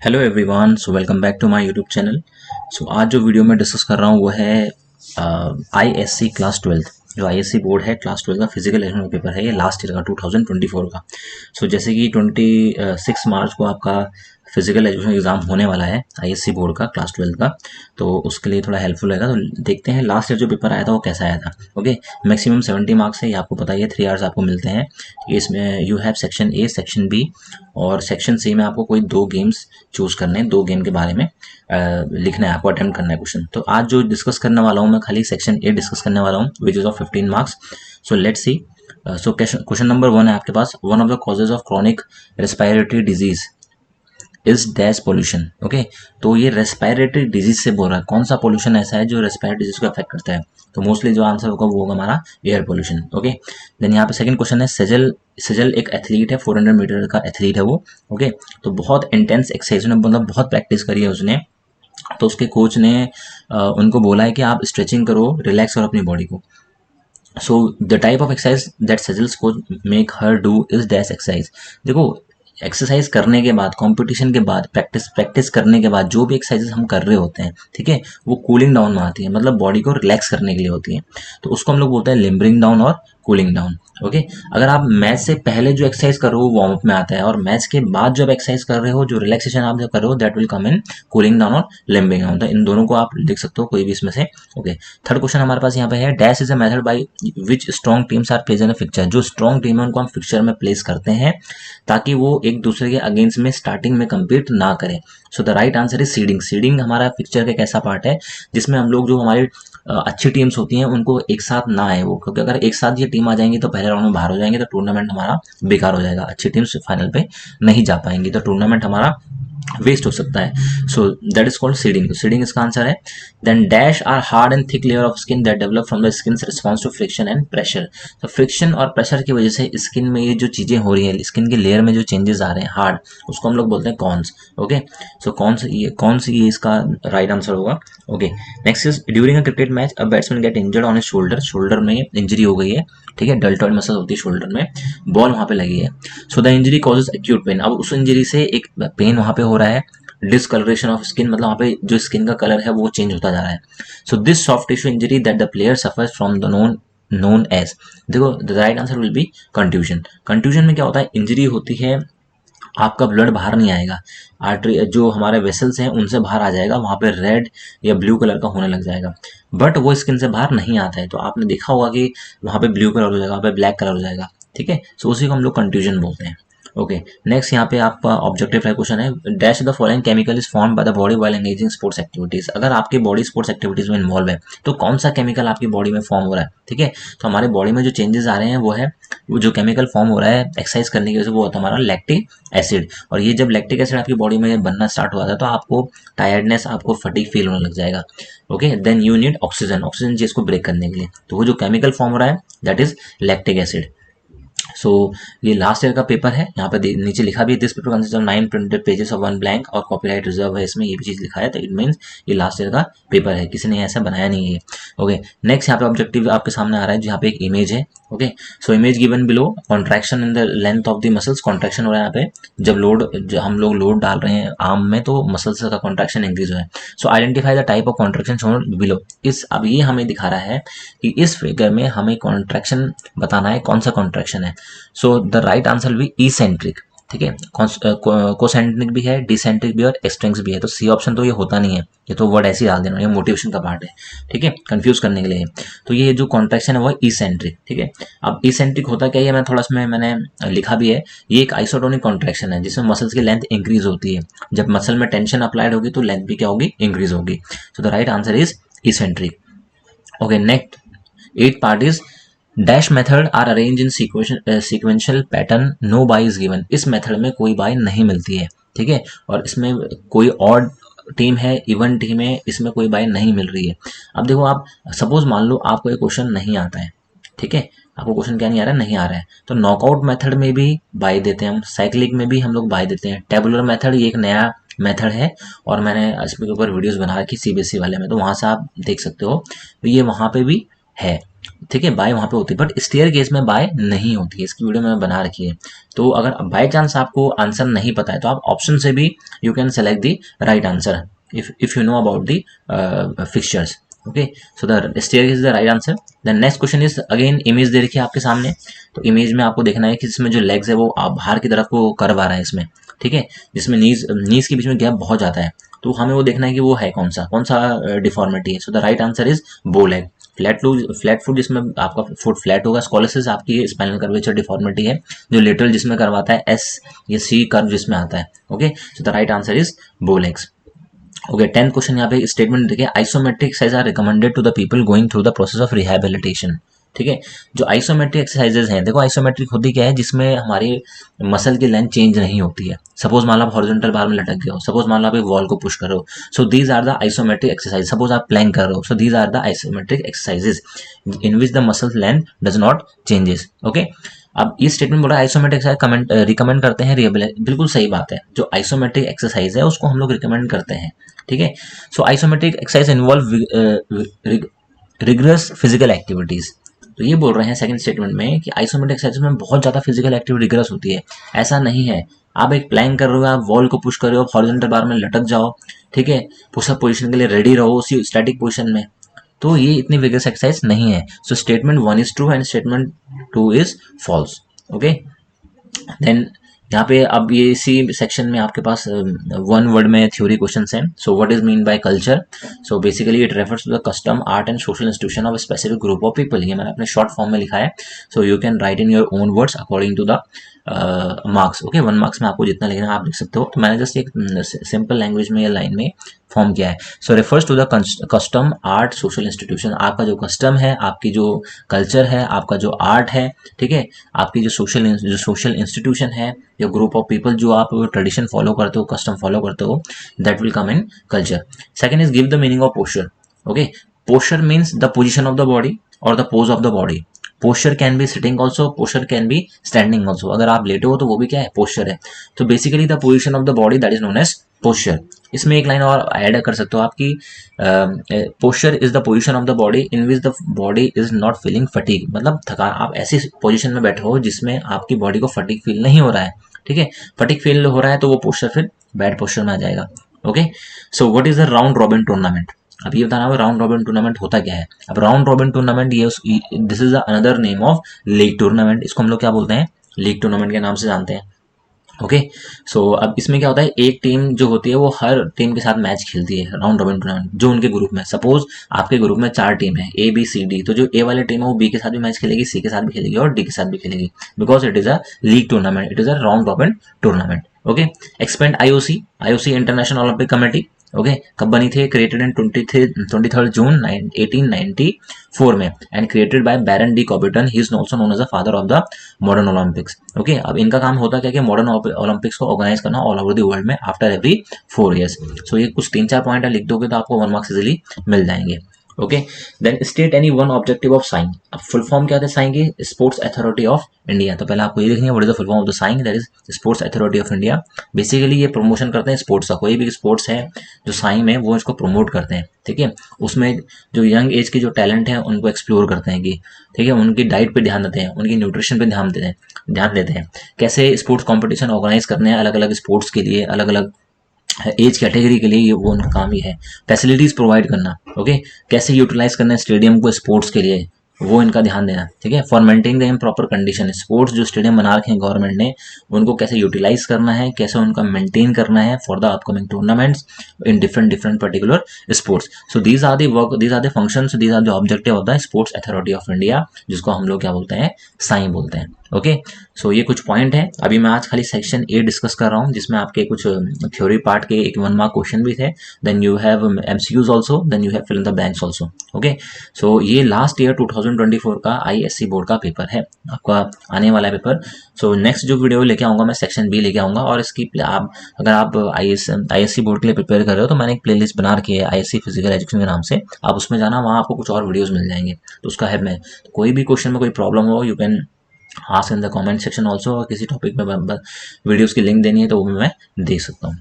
Hello everyone, so welcome back to my YouTube channel. So आज जो video मैं discuss कर रहा हूँ वो है आईएससी क्लास 12। जो आईएससी बोर्ड है क्लास 12 का फिजिकल एजुकेशन पेपर है, ये लास्ट ईयर का 2024 का। सो जैसे कि 26 मार्च को आपका फिजिकल एजुकेशन एग्जाम होने वाला है आईएससी बोर्ड का क्लास 12 का, तो उसके लिए थोड़ा हेल्पफुल रहेगा। तो देखते हैं लास्ट ईयर जो पेपर आया था वो कैसा आया था। ओके, मैक्सिमम 70 मार्क्स है, ये आपको पता ही है, 3 आवर्स आपको मिलते हैं। इसमें you have section A, section B और सेक्शन सी में आपको कोई 2 गेम्स चूज करने हैं। 2 गेम के बारे में लिखना है आपको, अटेम्प्ट करना है क्वेश्चन। तो आज जो डिस्कस करने वाला हूँ मैं खाली सेक्शन ए डिस्कस करने वाला हूँ, which is of 15 marks. So let's see. So question number 1 है आपके पास, one of the causes of chronic respiratory disease is dash pollution. Okay, तो ये रेस्पिरेटरी डिजीज से बोल रहा है, कौन सा पोल्यूशन ऐसा है जो रेस्पिरेटरी डिजीज को अफेक्ट करता है। तो मोस्टली जो आंसर होगा वो होगा हमारा एयर पोल्यूशन। ओके, देन यहाँ पे सेकंड क्वेश्चन है, सजल सजल एक एथलीट है, 400 मीटर का एथलीट है वो। ओके, तो बहुत इंटेंस एक्सरसाइज, मतलब बहुत प्रैक्टिस करी है उसने। तो उसके कोच ने उनको बोला है कि आप स्ट्रेचिंग करो, रिलैक्स करो अपनी बॉडी को। So the type of exercise that Sajal's coach make her do is dash exercise. देखो, एक्सरसाइज करने के बाद, कंपटीशन के बाद, प्रैक्टिस करने के बाद जो भी एक्सरसाइजेस हम कर रहे होते हैं, ठीक है, वो कूलिंग डाउन में आती है, मतलब बॉडी को रिलैक्स करने के लिए होती है। तो उसको हम लोग बोलते हैं लिम्बरिंग डाउन और कूलिंग डाउन। ओके, अगर आप मैच से पहले जो एक्सरसाइज कर रहे हो वार्म अप में आता है, और मैच के बाद जब एक्सरसाइज कर रहे हो, जो रिलैक्सेशन आप जब कर रहे हो, that will come in cooling down और लिम्बरिंग डाउन। तो इन दोनों को आप लिख सकते हो कोई भी इसमें से। ओके, थर्ड क्वेश्चन हमारे पास यहाँ पे है, dash is a method by which strong teams are place in a fixture. जो स्ट्रॉन्ग टीम है उनको हम फिक्चर में प्लेस करते हैं ताकि वो एक दूसरे के अगेंस्ट में स्टार्टिंग में compete ना करें। सो the right answer is seeding. Seeding हमारा फिक्चर का एक ऐसा पार्ट है जिसमें हम लोग जो हमारी अच्छी टीम्स होती हैं उनको एक साथ ना आए वो, क्योंकि अगर एक साथ ये टीम आ जाएंगी तो पहले राउंड में बाहर हो जाएंगे, तो टूर्नामेंट हमारा बेकार हो जाएगा, अच्छी टीम्स फाइनल पे नहीं जा पाएंगी, तो टूर्नामेंट हमारा वेस्ट हो सकता है। So that is called seeding. तो सीडिंग इसका आंसर है। Then dash are hard and thick layer of skin that develop from the skin response to friction and pressure. तो फ्रिक्शन और प्रेशर की वजह से स्किन में ये जो चीजें हो रही है, स्किन की लेयर में जो चेंजेस आ रहे हैं हार्ड, उसको हम लोग बोलते हैं कॉन्स। ओके, सो कौन सी ये इसका राइट आंसर होगा। Okay, next is during a cricket match a batsman get injured on his shoulder. Shoulder में इंजरी हो गई है, ठीक है, डेल्टॉइड मसल होती है शोल्डर में, बॉल वहां पे लगी है। So the injury causes acute pain. अब उस इंजरी से एक पेन वहां पे हो रहा है, डिसकलरेशन ऑफ स्किन, मतलब वहाँ पे जो स्किन का कलर है वो चेंज होता जा रहा है। So this soft tissue injury that the player suffers from the known as. देखो, the right answer will be contusion. Contusion में क्या होता है, इंजरी होती है, आपका ब्लड बाहर नहीं आएगा, आर्टरी जो हमारे वेसल्स हैं उनसे बाहर आ जाएगा, वहां पे रेड या ब्लू कलर का होने लग जाएगा, बट वो स्किन से बाहर नहीं आता है। तो आपने देखा होगा कि वहां पे ब्लू कलर हो जाएगा, वहां पे ब्लैक कलर हो जाएगा, ठीक है। सो उसी को हम लोग कंट्यूजन बोलते हैं। ओके, नेक्स्ट यहाँ पे आपका ऑब्जेक्टिव क्वेश्चन है, dash the following chemical is formed by the body while engaging sports activities. अगर आपकी बॉडी स्पोर्ट्स एक्टिविटीज में इन्वॉल्व है तो कौन सा केमिकल आपकी बॉडी में फॉर्म हो रहा है, ठीक है। तो हमारे बॉडी में जो चेंजेस आ रहे हैं वो है, वो जो केमिकल फॉर्म हो रहा है एक्सरसाइज करने की वजह से, वो होता है हमारा लैक्टिक एसिड। और ये जब लैक्टिक एसिड आपकी बॉडी में बनना स्टार्ट हुआ था तो आपको टायर्डनेस, आपको फटीग फील होने लग जाएगा। Okay, then you need oxygen, oxygen चीज को ब्रेक करने के लिए, तो वो जो केमिकल फॉर्म हो रहा है दैट इज लैक्टिक एसिड। सो ये लास्ट ईयर का पेपर है, यहाँ पे नीचे लिखा भी है, this paper consist of 9 printed pages of 1 blank, और कॉपीराइट रिजर्व है इसमें, ये भी चीज लिखा है, तो इट मींस ये लास्ट ईयर का पेपर है, किसी ने ऐसा बनाया नहीं है। ओके, नेक्स्ट यहाँ पे ऑब्जेक्टिव आपके सामने आ रहा है, जहाँ पे एक इमेज है। Okay, so image given below, contraction in the length of the muscles, contraction हो रहा है यहाँ पे, जब हम लोग लोड डाल रहे हैं आर्म में तो मसल्स का कॉन्ट्रैक्शन इंक्रीज हो रहा है। सो identify the type of contraction shown below. अब ये हमें दिखा रहा है कि इस फिगर में हमें कॉन्ट्रैक्शन बताना है, कौन सा कॉन्ट्रैक्शन है। सो द राइट आंसर भी इसेंट्रिक, ठीक है, कोसेंट्रिक भी है, डिसेंट्रिक भी और एक्सट्रिंक्स भी है। तो सी ऑप्शन तो ये होता नहीं है, ये तो वर्ड ऐसे ही डाल देना, ये मोटिवेशन का पार्ट है, ठीक है, कंफ्यूज करने के लिए। तो ये जो कॉन्ट्रैक्शन है वो इसेंट्रिक, ठीक है। अब इसेंट्रिक होता क्या है, मैं थोड़ा इसमें मैंने लिखा भी है, ये एक आइसोटोनिक कॉन्ट्रैक्शन है जिसमें मसल्स की लेंथ इंक्रीज होती है, जब मसल में टेंशन अप्लाइड होगी तो लेंथ भी क्या होगी, इंक्रीज होगी। So the right answer is eccentric. Okay, next 8 part is dash method are arrange in sequential pattern, no bye is given. इस मेथड में कोई बाय नहीं मिलती है, ठीक है, और इसमें कोई ऑड टीम है, इवन टीम है, इसमें कोई बाय नहीं मिल रही है। अब देखो, आप सपोज मान लो आपको एक क्वेश्चन नहीं आता है, ठीक है, आपको क्वेश्चन क्या नहीं आ रहा है, नहीं आ रहा है, तो नॉकआउट मेथड में भी बाय देते हैं हम, साइक्लिक में भी हम लोग बाय देते हैं, टेबुलर मेथड ये एक नया मेथड है, और मैंने इसके ऊपर वीडियोस बना रखी सीबीएसई वाले में, तो वहां से आप देख सकते हो, तो ये वहां पे भी है, ठीक है, बाय वहाँ पे होती है, बट स्टेयर केस में बाय नहीं होती है। इसकी वीडियो मैंने बना रखी है। तो अगर बाय चांस आपको आंसर नहीं पता है तो आप ऑप्शन से भी you can select the right answer if you know about the fixtures. Okay, so the staircase is the right answer. The next question is again image दे रखी है आपके सामने। तो इमेज में आपको देखना है कि इसमें जो लेग्स है वो बाहर की तरफ को कर्व आ रहा है इसमें, ठीक है, जिसमें नीज के बीच में गैप बहुत जाता है। तो हमें वो देखना है कि वो है कौन सा डिफॉर्मिटी है। सो द राइट आंसर इज बो लेग। फ्लैट फुट जिसमें आपका फुट फ्लैट होगा। स्कॉलिसिस आपकी स्पाइनल कर्वेचर डिफॉर्मिटी है। जो लेटरल जिसमें करवाता है एस या सी कर्व जिसमें आता है। Okay, so the right answer is bow legs. Okay, 10th question यहाँ पे स्टेटमेंट देखिए, isometric exercise are recommended to the people going through the process of rehabilitation. ठीक है, जो आइसोमेट्रिक एक्सरसाइजेज हैं, देखो आइसोमेट्रिक होती क्या है, जिसमें हमारी मसल की लेंथ चेंज नहीं होती है। सपोज मान लो आप हॉरिजॉन्टल बार में लटक गए हो, सपोज मान लो आप एक वॉल को पुश कर रहे हो, so these are the isometric exercise. Suppose आप प्लैंक कर रहे हो, so these are the isometric exercises in which the muscle length does not changes. Okay, अब ये स्टेटमेंट बोला आइसोमेट्रिक एक्सरसाइज रिकमेंड करते हैं रिहेबिलिटेशन, बिल्कुल सही बात है। जो आइसोमेट्रिक एक्सरसाइज है उसको हम लोग रिकमेंड करते हैं, ठीक है। So isometric exercise involve rigorous physical activities. तो ये बोल रहे हैं सेकंड स्टेटमेंट में कि आइसोमेट्रिक एक्सरसाइज में बहुत ज्यादा फिजिकल एक्टिविटी रिगरस होती है। ऐसा नहीं है, आप एक प्लैंक कर रहे हो, आप वॉल को पुश कर रहे हो, हॉरिजॉन्टल बार में लटक जाओ, ठीक है, पुशअप पोजीशन के लिए रेडी रहो उसी स्टैटिक पोजीशन में, तो ये इतनी विगरस एक्सरसाइज नहीं है। So statement 1 is true and statement 2 is false. Okay, then यहाँ पे अब ये इसी सेक्शन में आपके पास वन वर्ड में थ्योरी क्वेश्चंस हैं। So what is mean by culture? So basically it refers to the custom, art and social institution of specific group of people. ये मैंने अपने शॉर्ट फॉर्म में लिखा है। So you can write in your own words according to the marks. Okay, 1 marks में आपको जितना लिखना है आप लिख सकते हो। तो मैंने जस्ट एक सिंपल लैंग्वेज में या लाइन में फॉर्म किया है। So refers to the custom, art, social institution. आपका जो कस्टम है, आपकी जो कल्चर है, आपका जो आर्ट है, ठीक है, आपकी जो सोशल इंस्टीट्यूशन है, या ग्रुप ऑफ पीपल जो आप ट्रेडिशन फॉलो करते हो, कस्टम फॉलो करते हो, that will come in culture. Second is give the meaning of posture. Okay, posture means the position of the body और the pose of the body. Posture can be sitting also, posture can be standing also. अगर आप लेटे हो तो वो भी क्या है, पोस्चर है। तो basically the position of the body that is known as posture. इसमें एक लाइन और ऐड कर सकते हो आपकी, posture is the position of the body in which the body is not feeling fatigue. मतलब थकान, आप ऐसी पोजीशन में बैठे हो जिसमें आपकी बॉडी को फटीग फील नहीं हो रहा है, ठीक है। फटीग फील हो रहा है तो वो पोस्चर फिर बैड पोस्चर में आ जाएगा। Okay, so what is the round robin tournament? अब ये बताना है राउंड रॉबिन टूर्नामेंट होता क्या है। अब राउंड रॉबिन टूर्नामेंट ये this is another name of league tournament. इसको हम लोग क्या बोलते हैं, लीग टूर्नामेंट के नाम से जानते हैं। ओके, सो अब इसमें क्या होता है, एक टीम जो होती है वो हर टीम के साथ मैच खेलती है राउंड रॉबिन टूर्नामेंट, जो उनके ग्रुप में। सपोज आपके ग्रुप में 4 टीम है, ए बी सी डी, तो जो ए वाली टीम है वो बी के साथ भी मैच खेलेगी, सी के साथ भी खेलेगी और डी के साथ भी खेलेगी, because it is a league tournament, it is a round robin tournament. Okay, expand IOC International Olympic Committee. Okay, कब बनी थी? क्रिएटेड इन 23 जून 1894 में and created by baron de Coubertin. He is also known as the father of the modern Olympics. Okay, अब इनका काम होता क्या कि मॉडर्न ओलंपिक्स को ऑर्गेनाइज करना ऑल ओवर द वर्ल्ड में आफ्टर एवरी 4 years। सो ये कुछ 3-4 पॉइंट लिख दोगे तो आपको 1 मार्क्स इजिली मिल जाएंगे। Okay, then state any one objective of SAI. अब फुल फॉर्म क्या था साइन की? Sports Authority of India. तो पहले आपको ये लिखनी है what is the full form of the SAI, that is Sports Authority of India. Basically ये प्रमोशन करते हैं स्पोर्ट्स का, कोई भी स्पोर्ट्स है जो साइन है वो इसको प्रमोट करते हैं, ठीक है। उसमें जो यंग एज के जो टैलेंट है उनको एक्सप्लोर करते हैं कि, ठीक है, उनकी डाइट पे ध्यान देते हैं, उनकी न्यूट्रिशन पे ध्यान देते हैं, कैसे स्पोर्ट्स कॉम्पिटिशन ऑर्गेनाइज करने हैं अलग अलग स्पोर्ट्स के लिए, अलग अलग एज कैटेगरी के लिए, ये वो उनका काम ही है। फैसिलिटीज प्रोवाइड करना, ओके, कैसे यूटिलाइज करना है स्टेडियम को स्पोर्ट्स के लिए, वो इनका ध्यान देना, ठीक है। For maintain the in proper condition, sports जो स्टेडियम बना रखे हैं गवर्नमेंट ने, उनको कैसे यूटिलाइज करना है, कैसे उनका मेंटेन करना है for the upcoming tournaments in different particular sports. So these are the work, these are the functions, these are the objective of the Sports Authority of India, जिसको हम लोग क्या बोलते हैं, साई बोलते हैं। ओके, सो ये कुछ पॉइंट है। अभी मैं आज खाली सेक्शन ए डिस्कस कर रहा हूँ, जिसमें आपके कुछ थ्योरी पार्ट के एक 1 मार्क क्वेश्चन भी थे, then you have MCQs also, then you have fill in the blanks also. Okay, so ये लास्ट ईयर 2024 का आईएससी बोर्ड का पेपर है, आपका आने वाला पेपर। सो नेक्स्ट जो वीडियो लेके आऊंगा मैं सेक्शन बी लेके आऊंगा, और इसकी आप अगर आप आईएससी बोर्ड के लिए प्रिपेयर कर रहे हो तो मैंने एक प्लेलिस्ट बना रखी है आईएससी फिजिकल एजुकेशन के नाम से, आप उसमें जाना, वहाँ आपको कुछ और वीडियोज मिल जाएंगे। तो उसका है मैं, तो कोई भी क्वेश्चन में कोई प्रॉब्लम हो, you can ask in the comment section also. किसी टॉपिक में वीडियोस की लिंक देनी है तो वो मैं दे सकता हूँ।